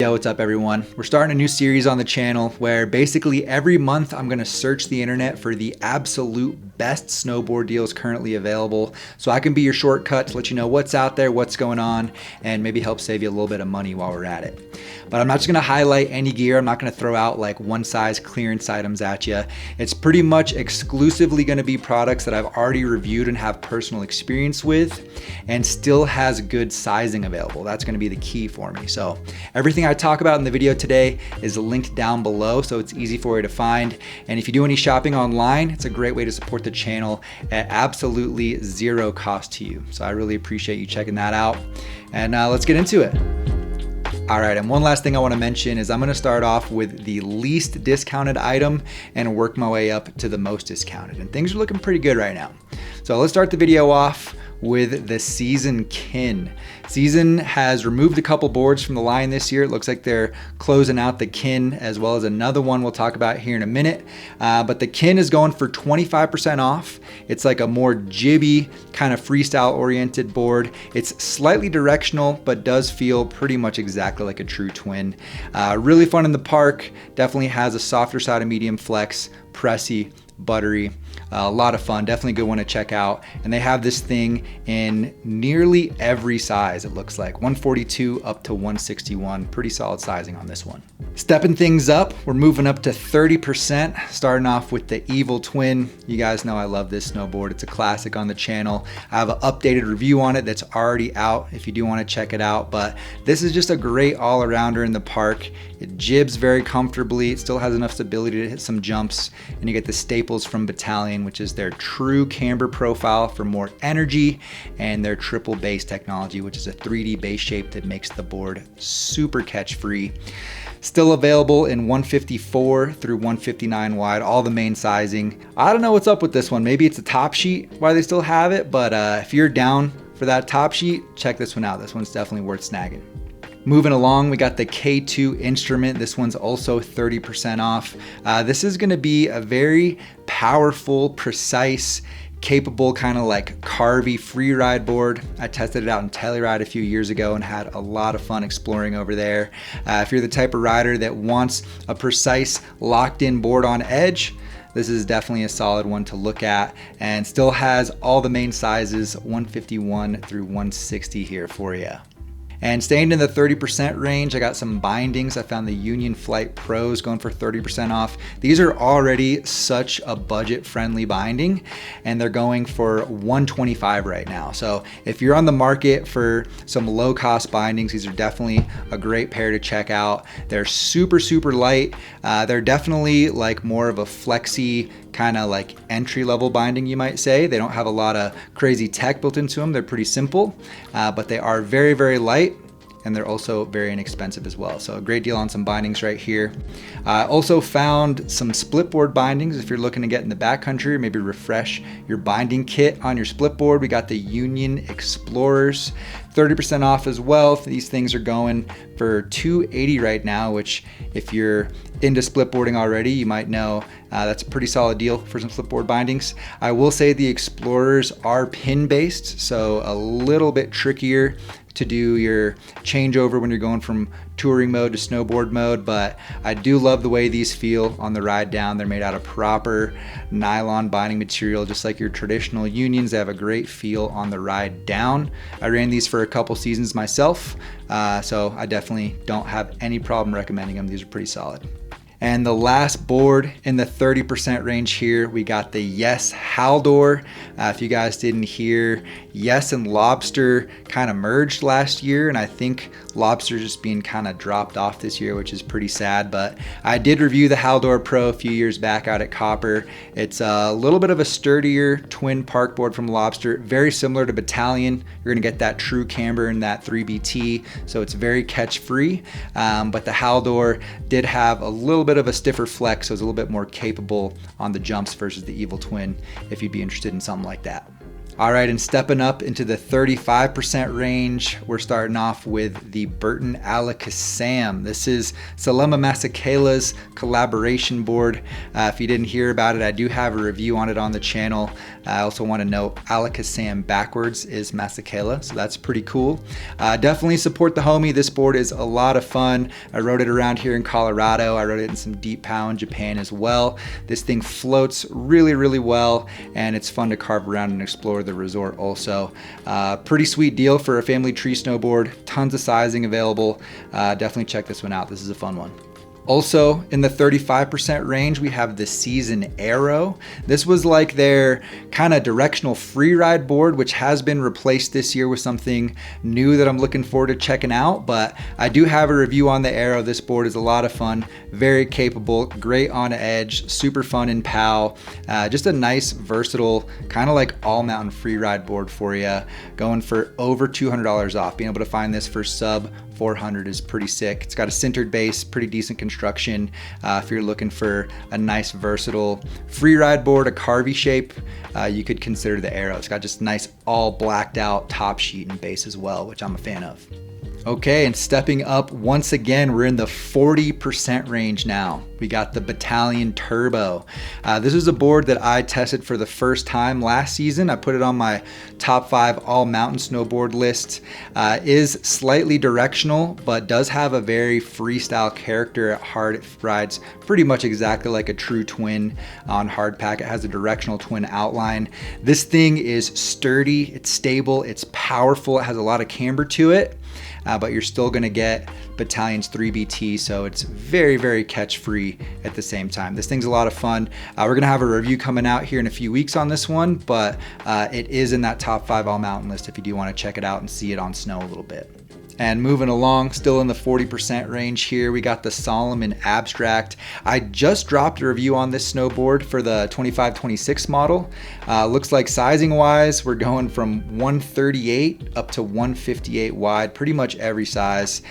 Yo, what's up everyone? We're starting a new series on the channel where basically every month I'm gonna search the internet for the absolute best snowboard deals currently available so I can be your shortcut to let you know what's out there, what's going on, and maybe help save you a little bit of money while we're at it. But I'm not just gonna highlight any gear. I'm not gonna throw out like one size clearance items at you. It's pretty much exclusively gonna be products that I've already reviewed and have personal experience with and still has good sizing available. That's gonna be the key for me. So everything I talk about in the video today is linked down below, so it's easy for you to find. And if you do any shopping online, it's a great way to support the channel at absolutely zero cost to you. So I really appreciate you checking that out. And let's get into it. All right, and one last thing I want to mention is I'm going to start off with the least discounted item and work my way up to the most discounted. And things are looking pretty good right now. So let's start the video off with the Season Kin. Season has removed a couple boards from the line this year. It looks like they're closing out the Kin as well as another one we'll talk about here in a minute. But the Kin is going for 25% off. It's like a more jibby kind of freestyle oriented board. It's slightly directional, but does feel pretty much exactly like a true twin. Really fun in the park. Definitely has a softer side of medium flex, pressy, buttery. A lot of fun, definitely a good one to check out. And they have this thing in nearly every size, it looks like. 142 up to 161, pretty solid sizing on this one. Stepping things up, we're moving up to 30%, starting off with the Evil Twin. You guys know I love this snowboard. It's a classic on the channel. I have an updated review on it that's already out if you do want to check it out, but this is just a great all-arounder in the park. It jibs very comfortably. It still has enough stability to hit some jumps, and you get the staples from Battalion, which is their true camber profile for more energy, and their triple base technology, which is a 3D base shape that makes the board super catch free. Still available in 154 through 159 wide, all the main sizing. I don't know what's up with this one. Maybe it's a top sheet why they still have it, but if you're down for that top sheet, check this one out. This one's definitely worth snagging. Moving along, we got the K2 Instrument. This one's also 30% off. This is gonna be a very powerful, precise, capable kind of like carvy free ride board. I tested it out in Telluride a few years ago and had a lot of fun exploring over there. If you're the type of rider that wants a precise locked in board on edge, this is definitely a solid one to look at, and still has all the main sizes 151 through 160 here for you. And staying in the 30% range, I got some bindings. I found the Union Flight Pros going for 30% off. These are already such a budget-friendly binding, and they're going for $125 right now. So if you're on the market for some low-cost bindings, these are definitely a great pair to check out. They're super, super light. They're definitely like more of a flexy, kind of like entry-level binding, you might say. They don't have a lot of crazy tech built into them. They're pretty simple, but they are very, very light, and they're also very inexpensive as well. So a great deal on some bindings right here. I also found some split board bindings if you're looking to get in the backcountry or maybe refresh your binding kit on your split board. We got the Union Explorers, 30% off as well. These things are going for $280 right now, which if you're into split boarding already, you might know that's a pretty solid deal for some split board bindings. I will say the Explorers are pin based, so a little bit trickier to do your changeover when you're going from touring mode to snowboard mode, but I do love the way these feel on the ride down. They're made out of proper nylon binding material, just like your traditional Unions. They have a great feel on the ride down. I ran these for a couple seasons myself, so I definitely don't have any problem recommending them. These are pretty solid. And the last board in the 30% range here, we got the Yes Haldor. If you guys didn't hear, Yes and Lobster kind of merged last year, and I think Lobster just being kind of dropped off this year, which is pretty sad. But I did review the Haldor Pro a few years back out at Copper. It's a little bit of a sturdier twin park board from Lobster, very similar to Battalion. You're gonna get that true camber in that 3BT, so it's very catch free. But the Haldor did have a little bit of a stiffer flex, so it's a little bit more capable on the jumps versus the Evil Twin, if you'd be interested in something like that. All right, and stepping up into the 35% range, we're starting off with the Burton Alakazam. This is Salema Masakela's collaboration board. If you didn't hear about it, I do have a review on it on the channel. I also want to note Alakazam backwards is Masakela, so that's pretty cool. Definitely support the homie. This board is a lot of fun. I rode it around here in Colorado. I rode it in some deep POW in Japan as well. This thing floats really, really well, and it's fun to carve around and explore the resort also. Pretty sweet deal for a family tree snowboard. Tons of sizing available. Definitely check this one out. This is a fun one. Also in the 35% range, we have the Season Aero. This was like their kind of directional free ride board, which has been replaced this year with something new that I'm looking forward to checking out. But I do have a review on the Aero. This board is a lot of fun, very capable, great on edge, super fun in POW. Just a nice, versatile, kind of like all mountain free ride board for you. Going for over $200 off. Being able to find this for sub 400 is pretty sick. It's got a sintered base, pretty decent construction. If you're looking for a nice versatile free ride board, a carvy shape, you could consider the Aero. It's got just nice all blacked out top sheet and base as well, which I'm a fan of. Okay, and stepping up once again, we're in the 40% range now. We got the Battalion Turbo. This is a board that I tested for the first time last season. I put it on my top 5 all mountain snowboard list. Is slightly directional, but does have a very freestyle character at hard. It rides pretty much exactly like a true twin on hard pack. It has a directional twin outline. This thing is sturdy, it's stable, it's powerful, it has a lot of camber to it. But you're still gonna get Battalion's 3BT, so it's very, very catch-free at the same time. This thing's a lot of fun. We're gonna have a review coming out here in a few weeks on this one, but it is in that top 5 all mountain list if you do wanna check it out and see it on snow a little bit. And moving along, still in the 40% range here, we got the Solomon Abstract. I just dropped a review on this snowboard for the 25-26 model. Looks like sizing wise, we're going from 138 up to 158 wide, pretty much every size.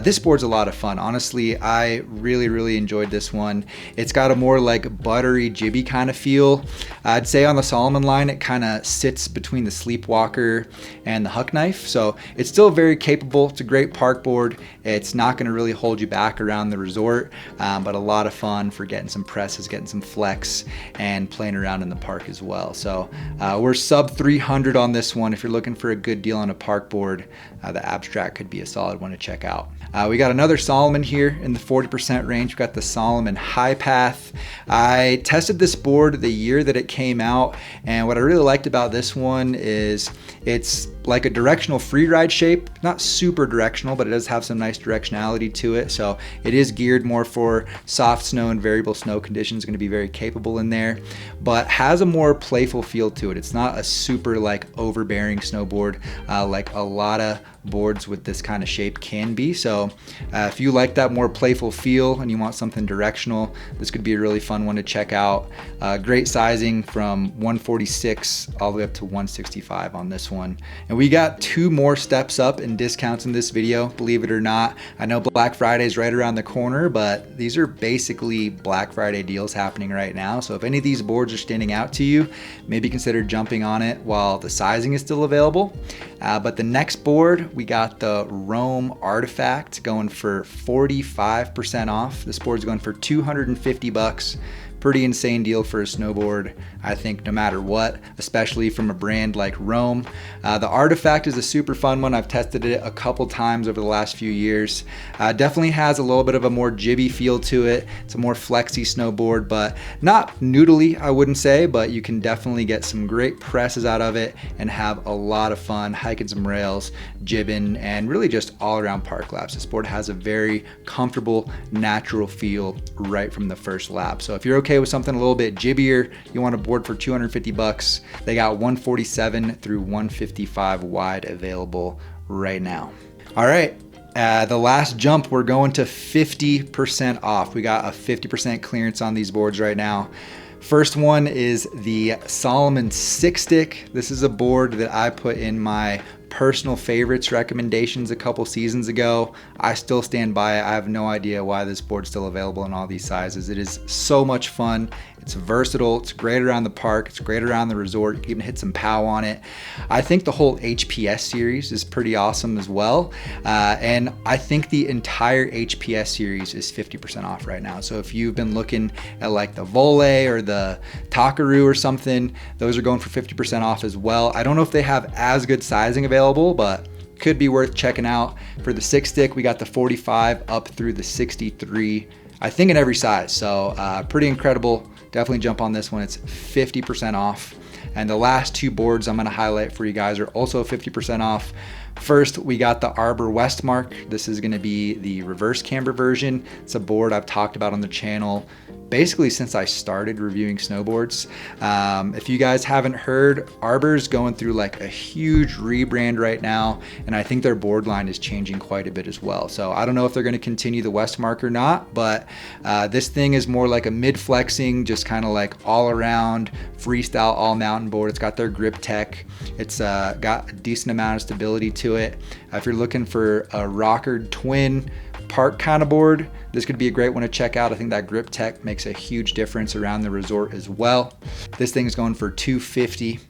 This board's a lot of fun. Honestly, I really, really enjoyed this one. It's got a more like buttery, jibby kind of feel. I'd say on the Solomon line, it kind of sits between the Sleepwalker and the Huck Knife. So it's still very capable. It's a great park board. It's not going to really hold you back around the resort, but a lot of fun for getting some presses, getting some flex, and playing around in the park as well. So we're sub 300 on this one. If you're looking for a good deal on a park board, the Abstract could be a solid one to check out. We got another Solomon here in the 40% range. We've got the Solomon High Path. I tested this board the year that it came out, and what I really liked about this one is it's like a directional free ride shape, not super directional, but it does have some nice directionality to it. So it is geared more for soft snow and variable snow conditions, going to be very capable in there, but has a more playful feel to it. It's not a super like overbearing snowboard like a lot of boards with this kind of shape can be. So if you like that more playful feel and you want something directional, this could be a really fun one to check out. Great sizing from 146 all the way up to 165 on this one. And we got 2 more steps up in discounts in this video, believe it or not. I know Black Friday is right around the corner, but these are basically Black Friday deals happening right now. So if any of these boards are standing out to you, maybe consider jumping on it while the sizing is still available. But the next board, we got the Rome Artifact going for 45% off. This board's going for 250 bucks. Pretty insane deal for a snowboard, I think, no matter what, especially from a brand like Rome. The Artifact is a super fun one. I've tested it a couple times over the last few years. Definitely has a little bit of a more jibby feel to it. It's a more flexy snowboard, but not noodly, I wouldn't say, but you can definitely get some great presses out of it and have a lot of fun hiking some rails, jibbing, and really just all around park laps. This board has a very comfortable, natural feel right from the first lap. So if you're okay with something a little bit jibbier, you want a board for 250 bucks, they got 147 through 155 wide available right now. All right, the last jump, we're going to 50% off. We got a 50% clearance on these boards right now. First one is the Solomon Six Stick. This is a board that I put in my personal favorites recommendations a couple seasons ago. I still stand by it. I have no idea why this board's still available in all these sizes. It is so much fun. It's versatile. It's great around the park. It's great around the resort. You can even hit some POW on it. I think the whole HPS series is pretty awesome as well. And I think the entire HPS series is 50% off right now. So if you've been looking at like the Vole or the Takaru or something, those are going for 50% off as well. I don't know if they have as good sizing available, but could be worth checking out. For the 6-stick, we got the 45 up through the 63, I think in every size. So pretty incredible. Definitely jump on this one. It's 50% off. And the last two boards I'm gonna highlight for you guys are also 50% off. First, we got the Arbor Westmark. This is gonna be the reverse camber version. It's a board I've talked about on the channel basically since I started reviewing snowboards. If you guys haven't heard, Arbor's going through like a huge rebrand right now, and I think their board line is changing quite a bit as well. So I don't know if they're gonna continue the Westmark or not, but this thing is more like a mid-flexing, just kind of like all-around freestyle all-mountain board. It's got their grip tech. It's got a decent amount of stability to it. If you're looking for a rockered twin park kind of board, this could be a great one to check out. I think that grip tech makes a huge difference around the resort as well. This thing is going for $250.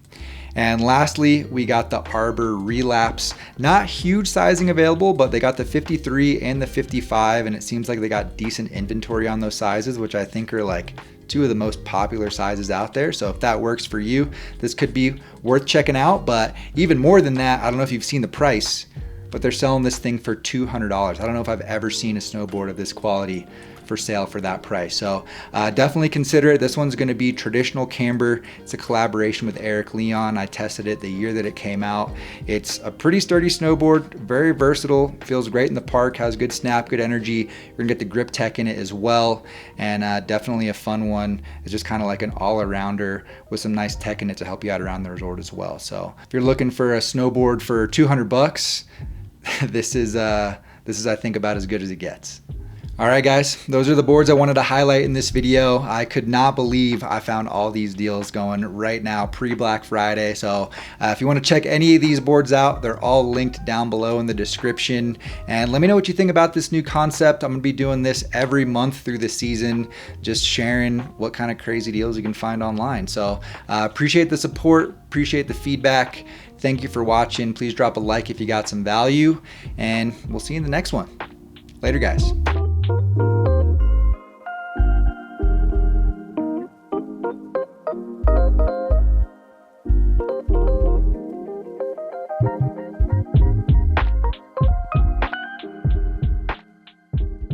And lastly, we got the Arbor Relapse. Not huge sizing available, but they got the 53 and the 55, and it seems like they got decent inventory on those sizes, which I think are like two of the most popular sizes out there. So if that works for you, this could be worth checking out. But even more than that, I don't know if you've seen the price, but they're selling this thing for $200. I don't know if I've ever seen a snowboard of this quality for sale for that price. So definitely consider it. This one's gonna be traditional camber. It's a collaboration with Eric Leon. I tested it the year that it came out. It's a pretty sturdy snowboard, very versatile, feels great in the park, has good snap, good energy. You're gonna get the grip tech in it as well. And definitely a fun one. It's just kind of like an all-arounder with some nice tech in it to help you out around the resort as well. So if you're looking for a snowboard for 200 bucks, this is I think about as good as it gets. All right, guys, those are the boards I wanted to highlight in this video. I could not believe I found all these deals going right now pre-Black Friday. So if you want to check any of these boards out, they're all linked down below in the description. And let me know what you think about this new concept. I'm gonna be doing this every month through the season, just sharing what kind of crazy deals you can find online. So appreciate the support, appreciate the feedback. Thank you for watching. Please drop a like if you got some value, and we'll see you in the next one. Later, guys.